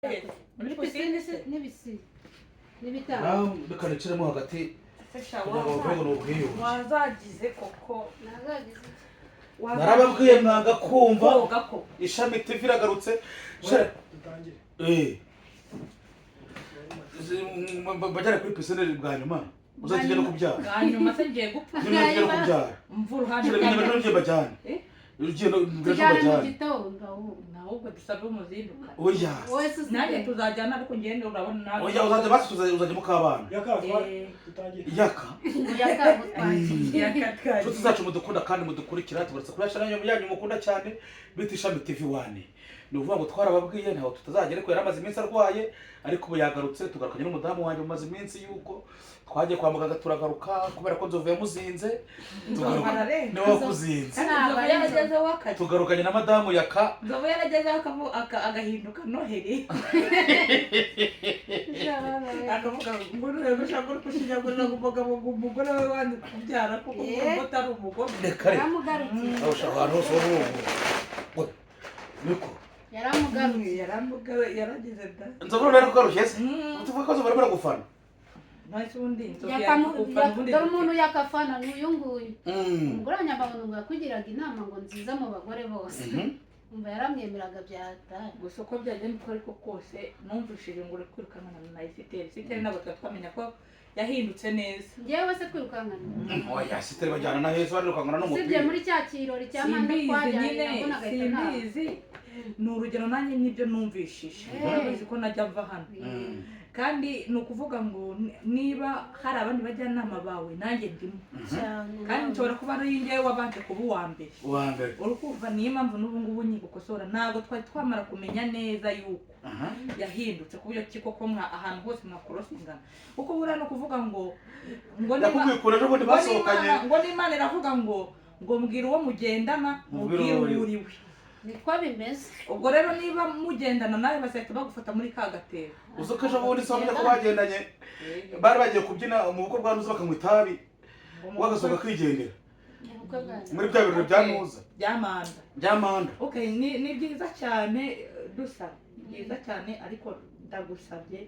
muri pisine se n'ibisi n'ibitaro nawe bikaniciremo hagati kugira ngo bavuge ngo ni ubwiyunge wazagize koko nazagize narababwiye mwanga kumva ishami TV iragarutse bajyane kuri pisine bwa nyuma uzajya no kubyara bwa nyuma se ngiye gupfa ngiye no kubyara mvura uhandi ngiye bajyane ugiye no mu gitondo ahubwo dusabe umuzinduka oya nanjye tuzajyana ariko ngende urabona nawe oya uzajya basi uzajya mukabana yaka nshuti zacu mudukunda kandi mudukurikira tubaretse kurashana yanyu mukunda cyane bita ishami TV 1 ni uvuga ngo twarababwiye ntaho tutazagera ariko yaramaze iminsi arwaye ariko ubu yagarutse tugarukanye n'umudamu wanjye mumaze iminsi yuko twagiye kwa muganga turagaruka kubera ko nzovuye muzinze ni wakuzinze tugarukanye na madamu yaka nzovu yaragezeho agahinduka noheri akavuga ngo rero ushaka gushinyagurira umugore we wandi kubyara kuko umugore ari umugore reka aho ushaka ahantu hose wowe niko yaramugarutse yarageze da nzovu rero kugarushye se tuvuga ko nzovu bari gufana nasi undi dore umuntu yakafana n'uyu nguyu umugore wanyababona ngo yakugiraga inama ngo nziza mu bagore bose umva yaramwemeraga byataye gusa uko byagenda uko ariko kose numvishije ngo uri kwirukankana na Esiteri ntabwo twamenya ko yahindutse neza ngewe se kwirukankana oya Esiteri bajyana na Yesu barirukankana n'umupira sibye muri cya kirori cya manda twajyanye simbizi ni urugero nanjye nibyo numvishije urabizi ko najya mva hano kandi ni ukuvuga ngo niba hari abandi bajyanama bawe nanjye ndimo kandi nshobora kuba ari njyewe wabanje kuba uwa mbere urukumva niyo mpamvu n'ubu ngubu nyigukosora ntabwo twari twamara kumenya neza yuko yahindutse ku buryo ki koko ahantu hose mwakorosingana kuko buriya ni ukuvuga ngo n'Imana iravuga ngo mbwira uwo mugendana mubwire uwo uriwe niko bimeze ubwo rero niba mugendana nawe basahita bagufata muri ka gatero uzo ko ejo bundi somenya ko bagendanye bari bagiye kubyina mu bukwe bwa Nuza bakanywa itabi wagasohoka kwigendera muri bya birori bya Nuza by'amanda okay ni byiza cyane dusa byiza cyane ariko ndagusabye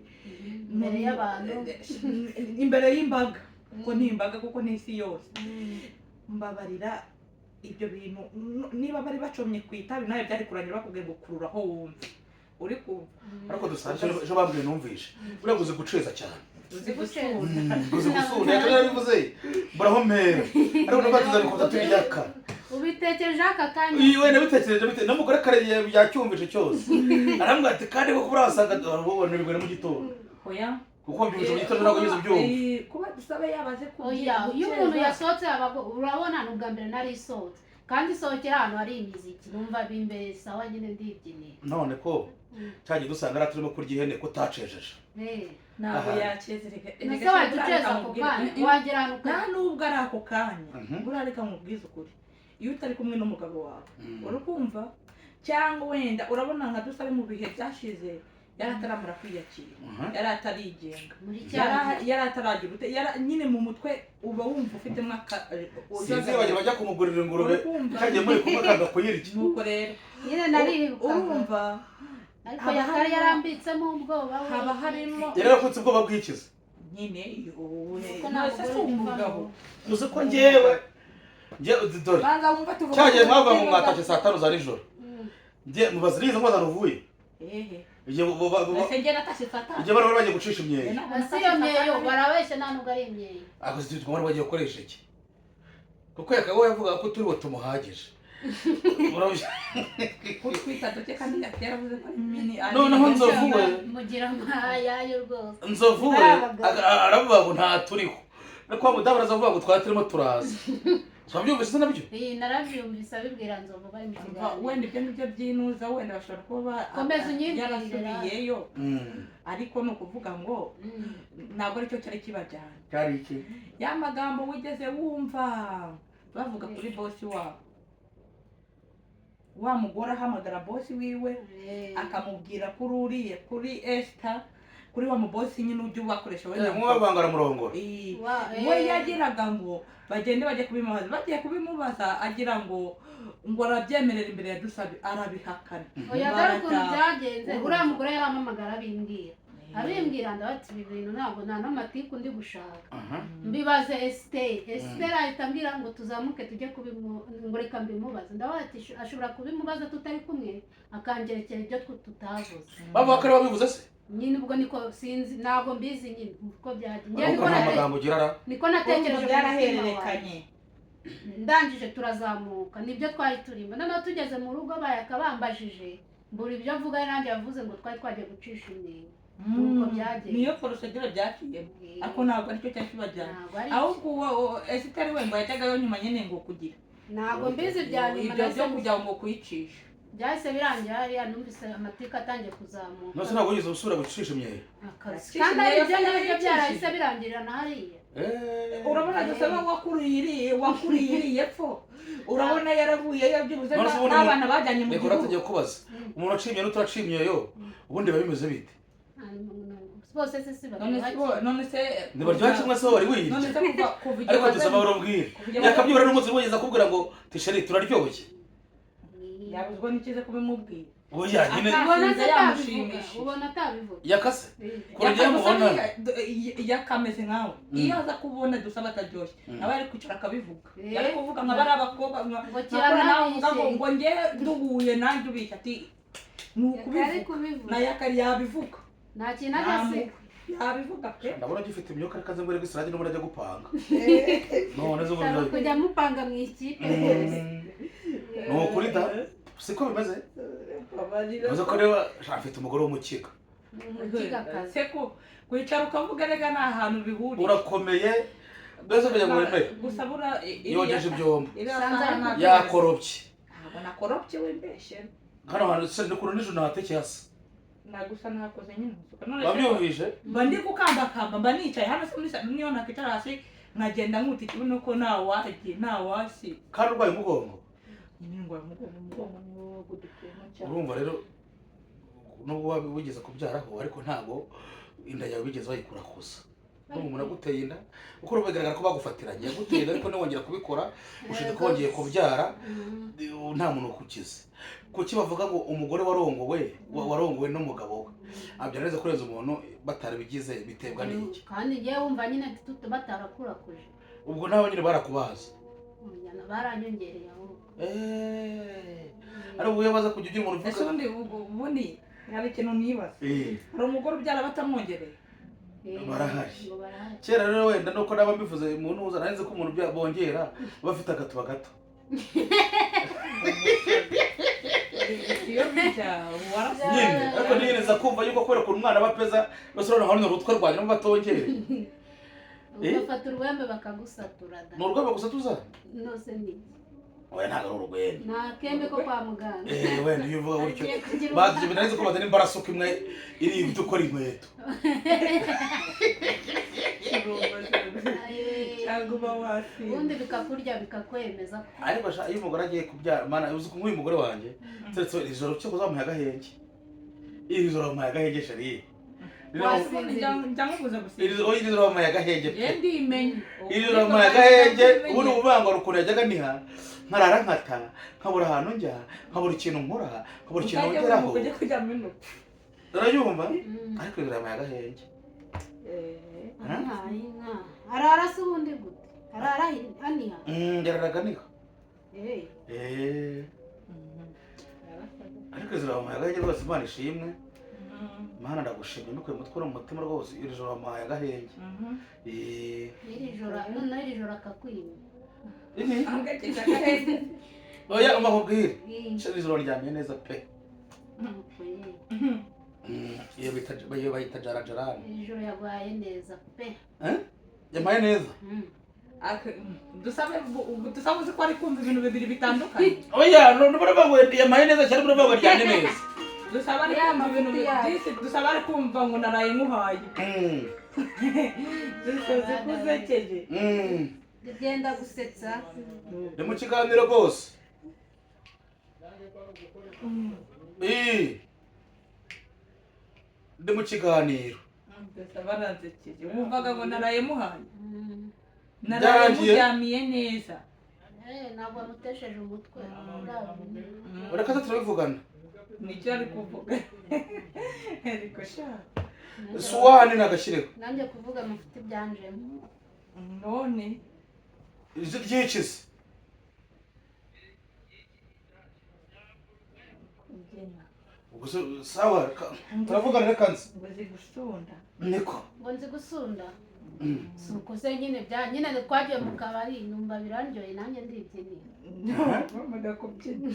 imbere y'abantu imbere y'imbaga kuko ni imbaga kuko ni isi yose mbabarira ibyo bintu niba bari bacomye ku itabi nawe byari kurangira bakubwiye ngo kurura aho wumva uri kumva ariko dusanje ejo bambwiye numvishe uriya guze guceza cyane uzi gusunda guze gusunda yakora bivuze buraho mpera ariko nabatiza bikoza tuyaka ubitekereje aka kanya iwe nabitekereje bite namugore kare yacyumvishe cyose arambwira ati kandi ko kubura wasanga ubona bigwe mu gitondo oya kuko byuje mu gitondo ntabwo yize byumva kuba dusabe yabaze oya iyo umuntu yasohotse urabona n'ubwa mbere nari isohotse kandi sohokera ahantu hari imiziki numva bimbere sawa nyine ndibyinira none ko cyagiye dusanga ari turimo kurya ihene ko tacejeje ntabwo yacezereka nese waduceza ako kanya wagira ahantu nta nubwo ari ako kanya buriya reka mubwize ukuri iyo utari kumwe n'umugabo wawe urakumva cyangwa wenda urabona nka dusabe mu bihe byashize yari ataramara kwiyakira yari atarigenga yari ataragira ute nyine mu mutwe uba wumva ufitemo sinzi bajya kumugurira ingurube cyagiye muri kumwe akaga kuyirya nuko rero nyine naribuka urumva ariko yakari yarambitsemo ubwoba haba harimo yari yakutse ubwoba bw'ikiza nyine nase si umugabo uzi ko njyewe dore cyagiye mwava mu mwatashye saa 5 za nijoro mubaza nizo ngo zaruvuye Nasengera natashye saa 5 igihe bari bagiye gucisha imyeyo asiyo myeyo barabeshe nta nubwo ari imyeyo ako zitwa bari bagiye gukoresha iki kuko yakago yavuga ko turi tumuhagije kutwita doke kandi yaravuze ko mini noneho nzovuwe mugira yayo rwose nzovuwe aravuga ngo nta turiho nako mudamu arazavuga ngo twaturimo turaza Twabyumvise nabyo? Narabyumvise abibwira nzovu bari mu kiganiro. Wenda ibyo nibyo byinuza wenda bashobora kuba yarasubiyeyo. Ariko no kuvuga ngo ntabwo ari cyo cyari kibajyana. Cyari iki? Ya magambo wigeze wumva bavuga kuri boss wabo. Wa mugore ahamagara boss wiwe akamubwira kuri uriye kuri Esther kuri wa mubosi nyine ujya ubakoresha we mwabangara murongora we yagiraga ngo bagende bajye kubimubaza, bagiye kubimubaza agira ngo arabyemerera imbere ya Dusabe, arabihakana. Oya garukuntu byagenze uriya mugore yahamamagara abimbwira ndabati ibi bintu ntabwo nta n'amatiku ndi gushaka. Mbibaze Esther ahita ambwira ngo tuzamuke tujye ngo reka mbimubaze. Ndabati ashobora kubimubaza tutari kumwe akangerekera ibyo tutavuze. Bavuga ko babivuze se? Nyine ubwo niko sinzi ntabwo mbizi nyine uko byagiye. Niko natekereje byarahererekanye. Ndangije turazamuka nibyo twari turimo. Noneho tugeze mu rugo bayakabambajije mbura ibyo avuga nanjye yavuze ngo twari twagiye gucisha imyenda. Nuko byagiye. Niyo procedure byakiye. Ariko ntabwo aricyo cyakibajyana. Ahubwo Esther we ngo yajyagayo nyuma nyine ngo kugira. Ntabwo mbizi bya nyuma byo kujya ngo kuyicisha. Byahise birangira hariya numvise amatika atangiye kuzamuka. Nose ntabwo ugeze usubira gucisha imyenda. Kandi ibyo nabyo byarahise birangirana hariya. Urabona Dusaba wakuririye pfo. Urabona yaravuye yabyibuze n'abana bajyanye mu gihugu. Tugiye kubaza umuntu acimye n'utacimye yo ubundi babimeze bite? Bose se none se nibaryo kimwe se wari wiyica. None se kuva ariko Dusaba urabwira yakabyura n'umunsi wigeze akubwira ngo tisheri turaryoshye. Yabuzwa n'ikize kubimubwira. Oya nyine ubona atabivuga. Yakase kurengera mubona yakameze nkawe. Iyo aza kubona Dusaba ataryoshye nawe ari kwicara akabivuga. Yari kuvuga nka bari abakobwa ngo nge duhuye nanjye ubita ati nukubivuga. Naye akari yabivuga. Nta kintu agase yabivuga pe. Ndabona gifite imyuka ariko aze ngo rege sirage n'umurajya gupanga. None zo ngo kujya mupanga mu ikipe. No kuri da siko bimeze. Uzo ko reba afite umugore w'umukiga. Seko kwicara ukavuga rega nta hantu bihuriye. Urakomeye mbese kujya ngo wemere. Gusa bura yogeje ibyombo. Yakorobye. Abona korobye wembeshe. Hano hantu se ndikuru n'ijuru natekeye hasi. Nagusa nakoze nyine. Babyumvise? Mba ndi gukambakamba mba nicaye hano se muri niyo nakicara hasi nkagenda nkuti kibuno ko nawasi. Kandi urwaye umugongo. Nyingwa umugongo niwo gudukema cyane. Urumva rero nubwo wabigeze kubyaraho ariko ntago inda yawe bigeze bayikura kusa. Nubwo umuntu aguteye inda uko rubigaragara ko bagufatiranye yaguteye ariko ntiwongera kubikora ushide ko wongeye kubyara nta muntu ukukize. Kuki bavuga ngo umugore warongowe n'umugabo we abyara neza kurenza umuntu batarabigize bitebwa n'iki? Kandi ngiye wumva nyine batarakurakurije. Ubwo nawe nyine barakubaza. Nyana baranyongereye aho. Ari ubuye baza kujya ugira umuntu uvuga. Ese ubundi hari ikintu nibaza. Hari umugore ubyara batamwongereye. Barahari. Kera rero wenda nuko naba mbivuze umuntu uza narinze ko umuntu byabongera bafite agatuba gato. Iyo bijya nyine ariko niyereza kumva yuko kwera ku mwana bapeza basoro naho n'urutwe rwanya batongere. Ugafata urwembe bakagusatura da. N'urwembe gusatuza? Nose ni. Oya ntago urwembe. Na kembe ko kwa muganga. Wenda iyo uvuga gutyo. Bazi binarize ko bazana imbarasuka imwe iri idukora inkweto. Cyangwa wasi. Ubundi bikakurya bikakwemeza. Ariko iyo umugore agiye kubyara mana uzi ko nk'uyu mugore wanjye ndetse ijoro cyo kuzamuha agahenge. Iri joro bamuha agahenge shari. Iri joro bamuha agahenge. Iri joro bamuha agahenge ubundi ubuvanga rukuntu yajyaga niha nkarara nkata nkabura ahantu njya nkabura ikintu nkora nkabura ikintu ngeraho. Urayumva? Ariko iri joro bamuha agahenge. Arara se ubundi gute? Arara aniha? Yararaga niha. Ariko iri joro bamuha agahenge rwose Imana ishimwe. Mana ndagushimye nuko mutwara mu mutima rwose iri joro bamuhaye agahenge. Iri joro akakwima. Angakeka agahenge. Oya umahubwire. Iri joro ryamye neza pe. Iyo bahita jarajarani. Iri joro yagwaye neza pe. Yamaye neza? Dusaba uzi ko ari kumva ibintu bibiri bitandukanye. Oya nubura ngo yamaye neza cyane nubura ngo ryamye neza. Dusaba ari kumva ibintu byinshi, dusaba ari kumva ngo naraye nkuhaye. Dusoze kuzekeje. Genda gusetsa. Ni mu kiganiro rwose. Ndi mu kiganiro. mbese baranzekeje wumvaga ngo naraye muhaye Mm. naraye Byarangiye? muryamiye neza Ntabwo amutesheje umutwe ureka se turabivugana nicyo ari kuvuga ariko sha suwani nagashyireho nanjye kuvuga mufite ibyanjemo none ryikize kubyina ubwo sawa turavugana reka nzi uzi gusunda niko ngo nzi gusunda si uko se nyine nyine twagiye mu kabari numva biraryoye nanjye ndibyinira bamaga kubyina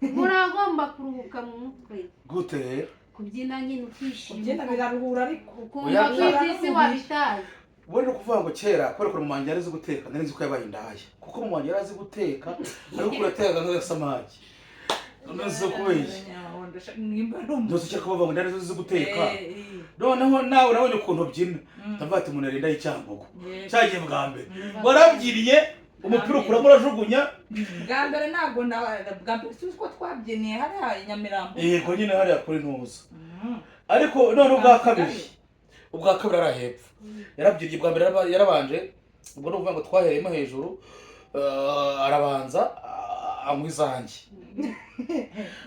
muragomba kuruhuka mu mutwe gute rero kubyina nyine ukishima kubyina biraruhura ariko ukumva ko iby'isi wabitaye ubundi ni ukuvuga ngo kera kubera ko mu wanjye yari azi guteka nari nzi ko yabaye indaya kuko mu wanjye yari azi guteka ariko uratekaga nk'agasamaki nzi kubeshya ntuzi icyo kuvuga ngo nari azi guteka noneho nawe urabona ukuntu ubyina ndavuga ati umuntu arinda y'icyangugu cyagiye bwa mbere warabyiriye umupira ukuramo urajugunya bwa mbere ntabwo bwa mbere tuzi ko twabyiniye hariya i Nyamirambo yego nyine hariya kuri ntuza ariko none ubwa kabiri ari hepfo yarabyiriye bwa mbere yarabanje ubwo ni ukuvuga ngo twahereyemo hejuru arabanza anywa izanjye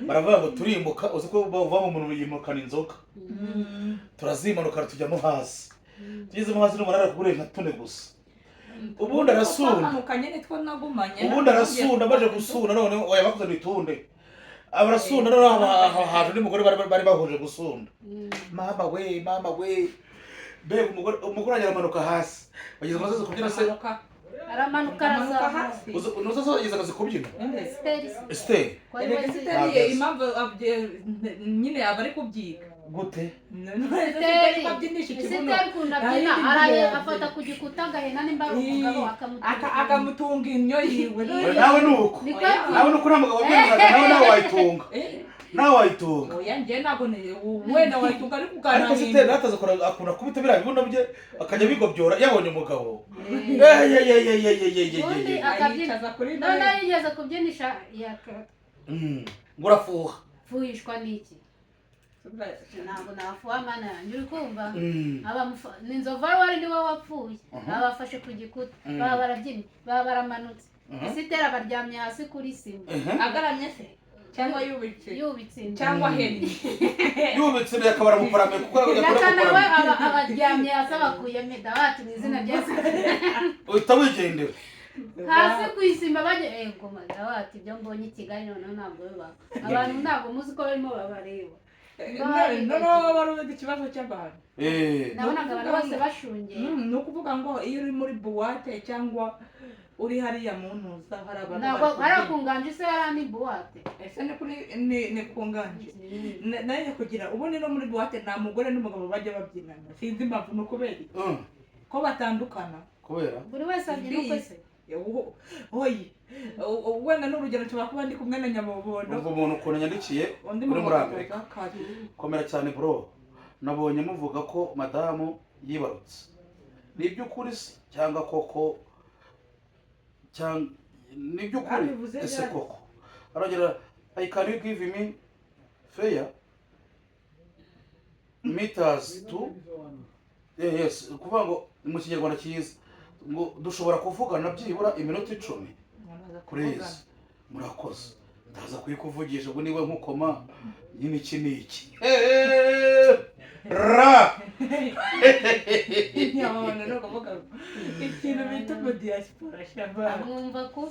baravuga ngo turimbuka uzi ko bava mu muntu yimukana inzoga turazimanuka tujyamo hasi tugezemo hasi n'umuntu arakurenga tune gusa ubundi arasunda amaze gusunda none oya bakoze bitunde abarasunda none haje undi mugore bari bahuje gusunda mama we mbega umugore aramanuka hasi bageze mu mazi kubyina se aramanuka hasi unuza so yageze akazi kubyina Esther impamvu nyine aba ari kubyiga gute Esther kunda byina araye afata ku gikuta agahena nimba ari umugabo akamutunga inyo yiwe nawe nuko nta mugabo wabwiraga nawe wayitunga nawe wayitunga oya njye ntabwo wenda wayitunga ariko uganira ariko Esther nataze akunda kubita biriya bibuno bye akajya bigobyora yabonye umugabo undi akabyina none yigeze kubyinisha ngo urafuha fuhishwa n'iki ntabwo nafuha mana yanjye uri kumva ni inzovu wari niwe wapfuye babafashe ku gikuta baba barabyinnye baba baramanutse Esther abaryamye hasi kuri sima agaramye se cyangwa yubitse cyangwa heni yubitse akabara mu parame kuko nawe abaryamye hasi abakuyemo dawati mu izina rya Yesu uhita wigendera hasi ku isima bajya ngoma dawati ibyo mbonye i Kigali noneho ntabwo bibaho abantu ntabwo muzi ko barimo babareba noneho bari ufite ikibazo cy'abantu nabonaga abantu bose bashungeye ni ukuvuga ngo iyo uri muri buwate cyangwa uri hariya mu ntuza hari abantu ntabwo hari akunganje se yari ni buwate ese ni kunganje nayo kugira ubundi no muri buwate nta mugore n'umugabo bajya babyinana sinzi impamvu ni ukubera ko batandukana kubera buri wese abyina uko se oyi wenda n'urugero tuba kuba ndi kumwe na Nyamubondo ubwo umuntu ukuntu yandikiye uri muri Amerika komera cyane bro nabonye muvuga ko madamu yibarutse ni iby'ukuri se cyangwa koko ni iby'ukuri ese koko arongera can you give me fair meters to yes kuvuga ngo mu kinyarwanda cyiza ngo dushobora kuvugana byibura iminota 10 kurezi murakoze ndaza kuyikuvugisha ubwo niwe nkukoma nyine iki niki ra nyabona no kuvuga ikintu bita mu diaspora shamba amwumva ko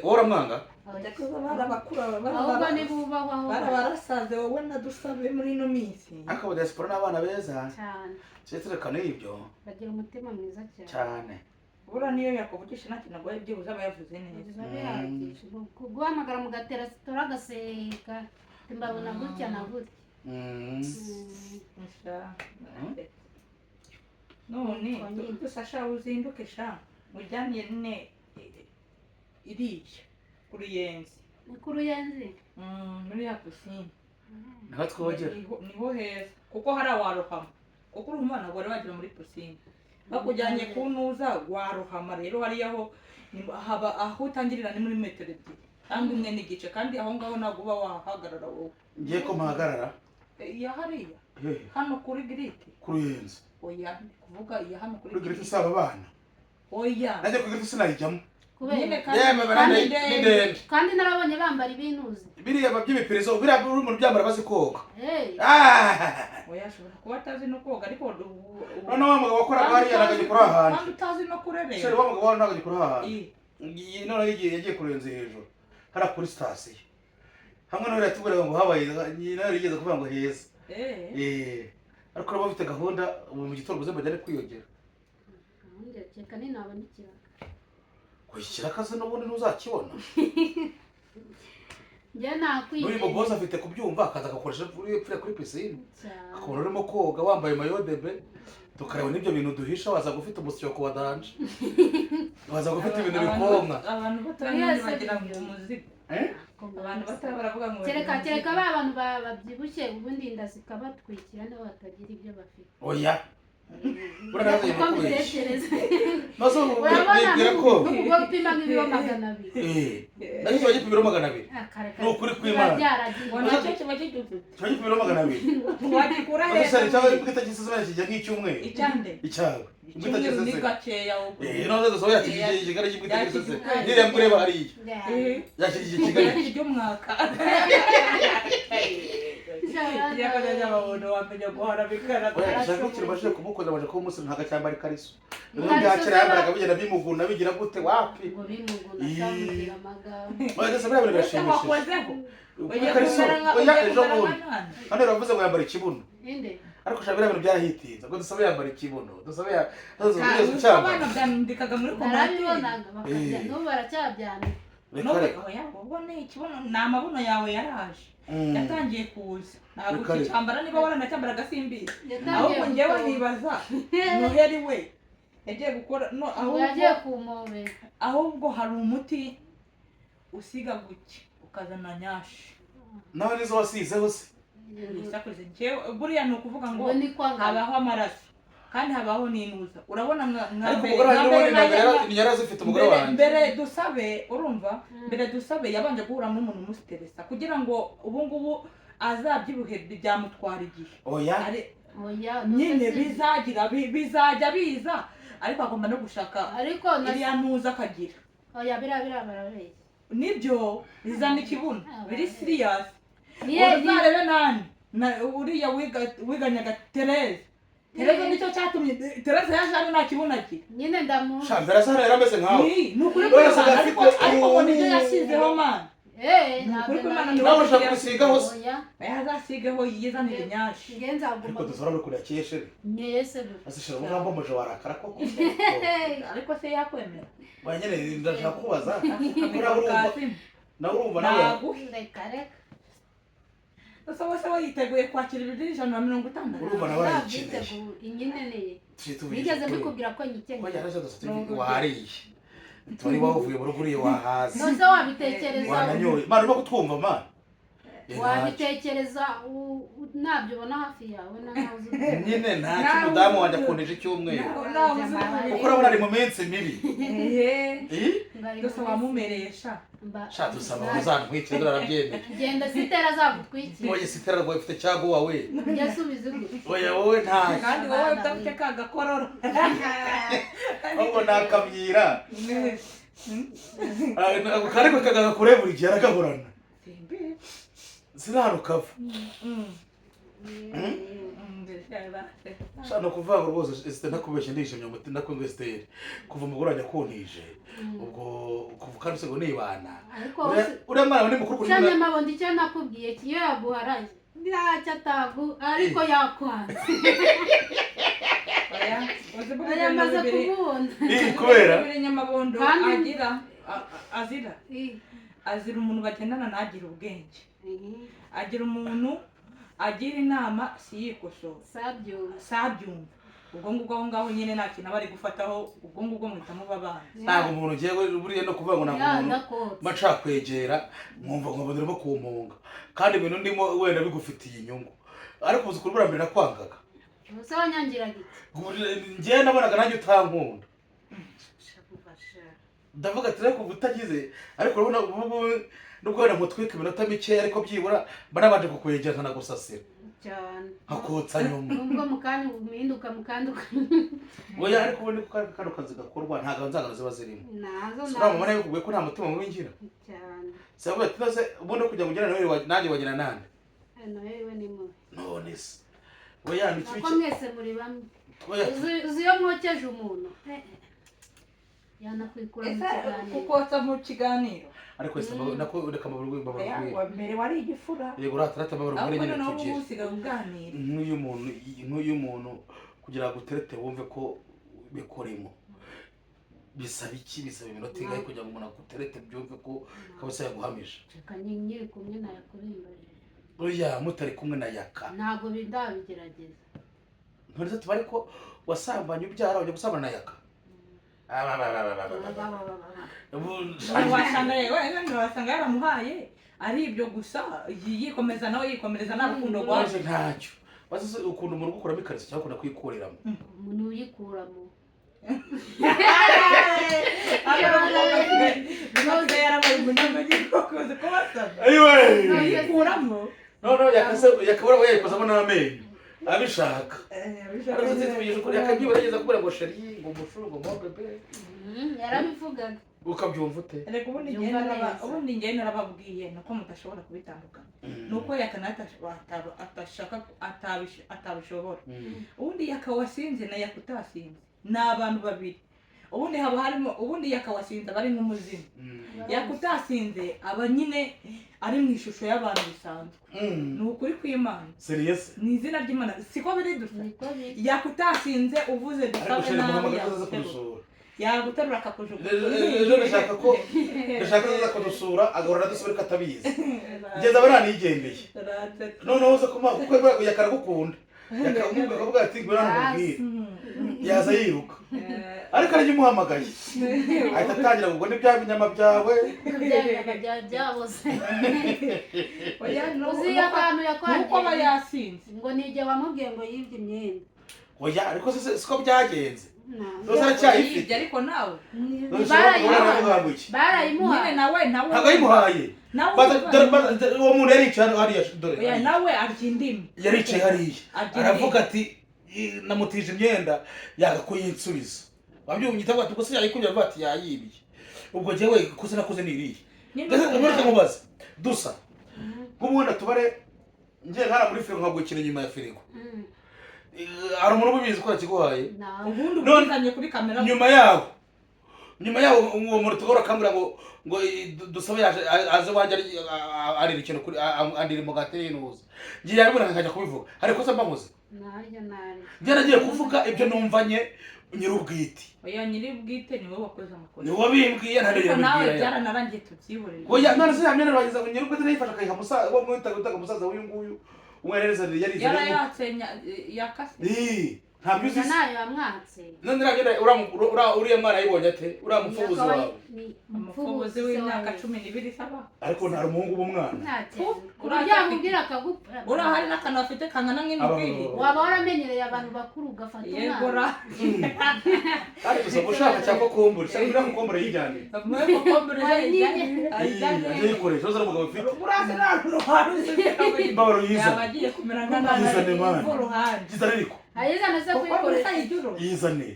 wora mwanga abakuza barabakura ahubwo ni bubahwa barasaze wowe nadusabe muri no minsi akaba diaspora n'abana beza cyane cyeterekana ibyo bagira umutima mwiza cyane bura niyo yakuvugisha nta kintu ngo ibyo uzaba yavuze neza guhamagara mugatera sitora agaseka mbabona gutya na gutya none dusasha uzinduke sha mujyaniye ne iriya kuri yenzi kuri yenzi muri ya pisine nka twogera niho heza kuko hari awarohama kuko uri umwana wari wagira muri pisine bakujyanye ku ntuza warohama rero hariyaho haba aho utangirira ni muri metero 2 kandi umwe n'igice kandi aho ngaho ntabwo uba wahagarara wowe ngiye ko mpahagarara iya hariya Hehe. hano kuri giriti Kuri Yenzi. oya ndi kuvuga iya hano kuri Kuri Giriti giriti saba abana. oya Nanjye kuri Giriti sinayijyamo. nyine kubera Yemwe baranda n'indende. kandi narabonye bambara ibinuzi Biriya by'imipirizo biriya uri umuntu byambara bazi koga. Eh, oya ashobora kuba atazi no koga ariko Noneho wa mugabo wakora hariya nagajya kuri ahandi. kandi utazi no kurerera Sheri wa mugabo nagajya kuri ahandi. I- None yagiye kurenza hejuru. Hara kuri station. Hamwe no yatubwira ngo habaye nyina yarigeze kuvuga ngo heza. Ariko rero bafite gahunda ubu mu gitondo buze bajyane kwiyogera. reka ninabona ikiraka Kwishyira akazi n'ubundi ntuzakibona. njye nakwiye N'uyu mubozi afite kubyumva akaza agakoresha kuri pisine. cyane Akabona urimo koga wambaye mayodebe. Tukareba n'ibyo bintu duhisha waza gufite umusyoko wa danje. Waza gufite ibintu bikonka. abantu batoya bagira ngo umuzigo abantu batoya baravuga ngo kereka ba bantu babyibushye ubundi inda zikabatwikira nibo batagira ibyo bafite Oya. Uranaza uko yimukubeshya. mbitekereza Maze urabona ubwira ko n'ubwo upima nk'ibiro 200 nari kiba gipimiro 200. Ni ukuri kw'Imana. byaragiye nacyo kiba kigufite Kiba gipimiro 200. wagikura Ese hejuru cyangwa imbwita gisizana kijya nk'icyumweru. icyande Icyawe. Imbwita icyumweru ni gisizana. gakeya None dusohoye yakijije kigali cy'imbwita gisizana. Niriya mureba hariya. Yakijije kigali. ry'umwaka yakajya y'ababono wamenya guhara bikara Oya shaka ikiri baje kumukunda baje ko umunsi ntaga cyambara ikariso. Ubundi hakira yambaraga bigenda bimuguna bigira gute wapi. ngo bimuguna cyamubwira amagambo Oya ndetse biriya bintu birashimishije. wakozeho Ikariso oya ejo bundi. Hano bavuze ngo yambara ikibuno. inde Ariko shabira ibintu byarahitinze ngo dusabe yambara ikibuno dusabe ya abana byandikaga muri komantere barabibonaga bakajya n'ubu baracyabyandika nowe oya ubone ikibuno ni amabuno yawe yaraje yatangiye kuza ntabwo ukicyambara niba waranacyambaraga simbizi ahubwo njyewe nibaza noheri we yagiye gukora no yagiye kumobera ahubwo hari umuti usiga guki ukazana nyashi nawe nizo wasizeho se nisakurize njyewe buriya ni ukuvuga ngo ubu ni kwanga habaho amaraso kandi habaho n'inuza urabona ariko umugore wanjye yarazifite umugore wanjye mbere dusabe urumva mbere dusabe yabanje guhura n'umuntu umusteresa kugira ngo ubu ngubu azabyibuhe byamutwara igihe oya oya nyine bizajya biza ariko agomba no gushaka ariko iriya ntuza akagira oya biriya barabeshya nibyo bizana ikibuno biri siriyasi niye uzarebe nani uriya wiganyaga Tereza Tereza nicyo cyatumye Tereza yaje hano nta kibuno agira nyine ndamuzi shambera sana yarameze nkawe ni ukuri kw'Imana ariko ngo nibyo yasizeho mana ni ukuri kw'Imana nawe ushaka gusigaho se yazasigeho yizanire nyashi ngenza agomba ariko dusora muri kuriya kiyeshere nyese asishira umugambo muje warakara koko ariko se yakwemera banyene ndashaka kubaza Kasimu nawe urumva nawe reka reka ese wese yiteguye kwakira ibiryo 150 urumva nawe arayikeneye inyine neye nigeze nigeze mbikubwira ko nyikeneye wajya araje dusate wariye turi wavuye muri kuriye wahaze nose wabitekereza wananyoye mana urimo kutwumva mana wabitekereza nabyo ubona hafi yawe n'amazi nyine nta umudamu wanjye akundeje icyumweru kuko urabona ari mu minsi mibi gusa wamumeresha shaka dusaba uzantwikire durabyemeye genda sitera azagutwikira oye sitera rwawe ufite cyago wawe yasubize gute oya wowe nta kandi wowe udafite ka gakororo ahubwo nakamyira kariko kagakure buri gihe aragahorana sinahano kava shano kuvuga ngo rwose Esther nakubeshye ndishimye ngo ndakumva Esther kuva umugore wanjye akuntije ubwo kuva kandi se ngo nibana uriya mwana ni mukuru kuri cyane mabondi cyo nakubwiye kiyo yaguharaye ndacyo atagu ariko yakwanze oya maze kubunda kubera nyamabondo azira umuntu bagendana nagira ubwenge agira umuntu agira inama siyikosora sabyumva ubwo ngubwo aho ngaho nyine nta kintu aba ari gufataho ubwo ngubwo muhitamo babana ntabwo umuntu ugiye buriya no kuvuga ngo ntabwo umuntu macakwegera mwumva ngo ndimo kumpunga kandi ibintu ndimo wenda bigufitiye inyungu ariko uzi kurubura mbere nakwangaga se wanyangiraga iki njyewe nabonaga nanjye utankunda ndavuga ati reka ubu utagize ariko urabona ubu nubwo wenda mutwika iminota mikeya ariko byibura mba nabanje kukwegera nkanagusasira cyane nkakotsa nyuma nubwo mukanya uminduka mukanduka oya ariko ubundi kano kazi gakorwa ntabwo nzangano ziba zirimo nazo sura mama nawe kubwiye ko nta mutima mubi ngira cyane sabwe tunaze ubundi kujya kugera nawe nanjye wagira nande nohewe ni mubi none se oya ni nako mwese muri bamwe oya uzi iyo mwokeje umuntu yanakwikura mu kiganiro kukotsa mu kiganiro ariko ese nako reka maburu mbere wari igifura yego ratarata maburu muri nyine tugiye usiga uganira nk'uyu muntu kugira ngo uterete wumve ko bikoremo bisaba iki bisaba iminota ingahe kugira ngo umuntu aguterete byumve ko kabisa yaguhamije reka nyiri kumwe na yakurimbaje oya mutari kumwe na yaka ntago bindabigerageza nturetse tuba ariko wasambanye ubyara ujya gusambana na yaka wasanga yaramuhaye ari ibyo gusa yikomeza nawe yikomereza nta rukundo rwaje ntacyo baze ukuntu umuntu ugukuramo ikariso cyangwa ukunda kuyikuramo umuntu uyikuramo nose yarabaye umunyamagi kokoze ko basaba yikuramo no yakabura we yayikozamo n'amenyo abishaka yakabyibarageza kubura ngo sheri ngo mushuru ngo mobebe yarabivugaga ukabyumva ute reka ubundi njye narababwiye nuko mudashobora kubitandukana nuko yakanata atabishobora ubundi yakawasinze na yakutasinze ni abantu babiri ubundi haba harimo ubundi yakawasinze bari nk'umuzimu yakutasinze aba nyine ari mu ishusho y'abantu bisanzwe ni ukuri kw'Imana serious ni izina ry'Imana siko biri dusa yakutasinze uvuze dusabe nabi yaguterura akakujugunya ndashaka kuza kudusura agahora dusubire katabizi ngeze baranigendeye noneho uza kuma kuko yakaragukunda yakamubwira akavuga ati ngwira nkubwire yaza yiruka ariko arajya umuhamagaye ahita atangira ngo ni bya binyama byawe byaboze uzi akantu yakwangiye nuko aba yasinze ngo nijye wamubwiye ngo yibye imyenda oya ariko siko byagenze Dosa aracyayifite ariko nawe barayimuhaye nawe ntabwo ayimuhaye uwo muntu yaricaye hariya dore nawe arya indimi yaricaye hariya aravuga ati namutije imyenda yaga kuyinsubiza wabyumva igitabo ati gusa yayikubye avuga ati yayibye ubwo jewe kuze nakoze niriye ndetse mubaze dusa nk'ubundi tubare ngiye nkara muri firigo nkagukina inyuma ya firigo hari umuntu ubizi ko yakiguhaye ubundi ubizanye kuri kamera nyuma yaho uwo muntu tugora kambira ngo dusabe aze wanje ari ikintu kuri andiri mu gatenuza ngiye yaribona nkajya kubivuga ariko se mbamuze njye nagiye kuvuga ibyo numvanye nyirubwite oya nyirubwite niwe wakoze amakosa niwe wabimbwiye ntabwo nawe byaranarangiye tubyihorera oya none se yamye narangiza ngo nyirubwite nayifasha kayiha musaza wo mwitaga musaza w'uyu nguyu umwerereza yari yarayatse yakase ntabyo uzi nayo yamwatse none uriya mwana ayibonye ate uriya mupfubuzi wawe umupfubuzi w'imyaka 12 saba ariko nta umuhungu w'umwana uryamubwira akagupfa urahari n'akantu afite kangana nk'imibiri waba waramenyereye abantu bakuru ugafata yegora ariko gusa gushaka cyangwa kokombure cyangwa kokombure yijyane kokombure yikoresha uza n'umugabo ufite urase n'uruharuzi mbabaro yiza yabagiye kumera nk'uruhande yizane ariko ayizana se kwikoresha yizane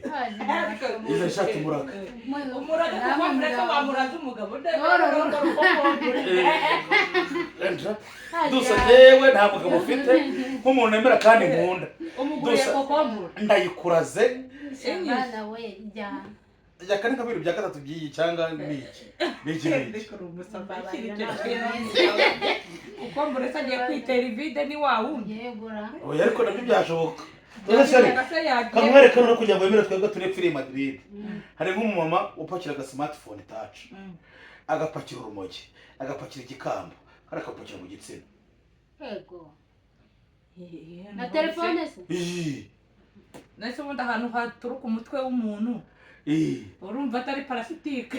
yizane shati umuraga umuraga kokombure ko bamuraza umugabo dusa yewe nta mugabo ufite nk'umuntu nemera kandi nkunda umuguriye kokombure ndayikuraze abana we jyana yakane nk'ibintu bya gatatu by'iyi cyangwa n'iki kokombure se agiye kwitera ivide ni wa wundi yegura oya ariko nabyo byashoboka kamwerekana no kugira ngo wemere twebwe turi firi Madrid hari nk'umumama upakira smartphone touch agapakira urumogi agapakira igikamba kandi akapakira mu gitsina yego na telefone se nese ubundi ahantu haturuka umutwe w'umuntu urumva atari parasitike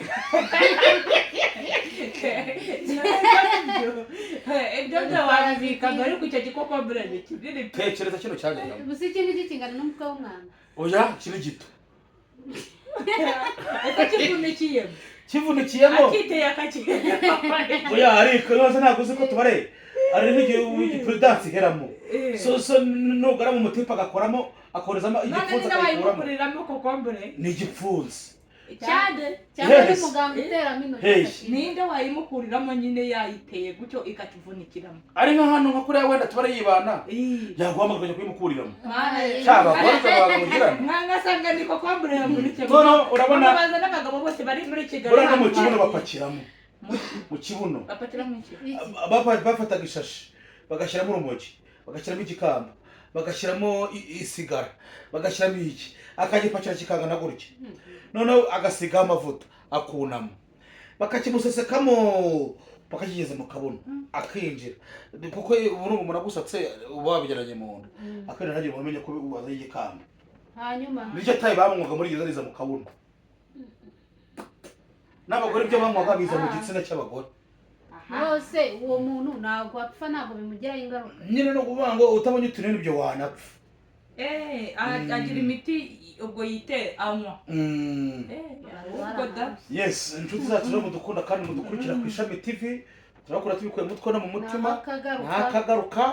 ibyo wabibikaga ariko icyo gikokombure ni kinini tekereza kino cyagera gusa ikindi kingana n'umutwe w'umwana oya kiri gito kivunikiyemo akiteye akakigera oya ariko yose ntabwo uzi ko tubare ari nk'igihe prudence iheramo so nugara mu mutipa agakoramo akorezamo none igipfunsi niba akayikuramo wayimukuriramo kokombure ni igipfunsi cyane cyangwa Yes. ari muganga uteramo intoki Hey. agakira. ninde wayimukuriramo nyine yayiteye gutyo ikakivunikiramo ari nka hano nka kuriya wenda tuba yibana Ii. yaguhamagara ukajya kuyimukuriramo Mana ye. cyaba abagore bagamugirana mwangasanga ni kokombure yavunikiye noneho urabona baza n'abagabo bose bari muri Kigali buriya no mu hano kibuno bagiye. bapakiramo mu kibuno bapakiramo iki Iki. bafataga ishashi bagashyiramo urumogi bagashyiramo igikamba bagashyiramo isigara bagashyiramo iki akagipakira kikangana gutya noneho agasigaho amavuta akunama bakakimusesekamo bakakigeza mu kabuno akinjira kuko ubu umuntu agusatse uba wabigeranye mu nda akinjira ntagire umuntu umenya ko ubaza igikamba hanyuma nicyo tayi bamwuga muri gereza riza mu kabuno n'abagore ibyo bamwuga biza mu gitsina cy'abagore bose uwo muntu ntabwo apfa ntabwo bimugiraho ingaruka nyine no kuvuga ngo utabonye utunini ibyo wanapfa agira imiti ubwo yite anywa ubwo da yes inshuti zacu rero mudukunda kandi mudukurikira ku Ishami TV turakora tubikuye mutwe no mu mutima ntakagaruka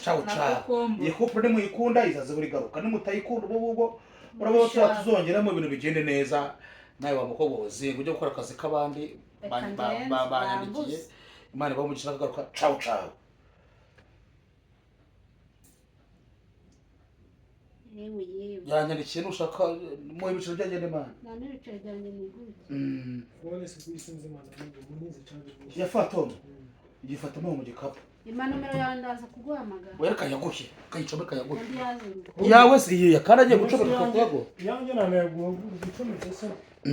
ciao ciao iyi couple ni muyikunda izaze buri garuka ni mutayikunda ubwo urabona tuzongeramo ibintu bigende neza nawe wa mukobwa uzinga ujye gukora akazi k'abandi banyandikiye Imana ibamugisha akagaruka ciao ciao yewe yanyandikiye nushaka mu ibiciro byagende Imana nane bicaye byanjye ni gute Wale siku hizi nzima na Mungu munize cyane nyinshi. yafatoma igifatamo mu gikapu ima nomero yawe ndaza kuguhamagara wereka yagushye kayicomeka yagushye undi yazanye yawe si iya kandi agiye gucomeka kuyago Yanjye na nego gucometse se.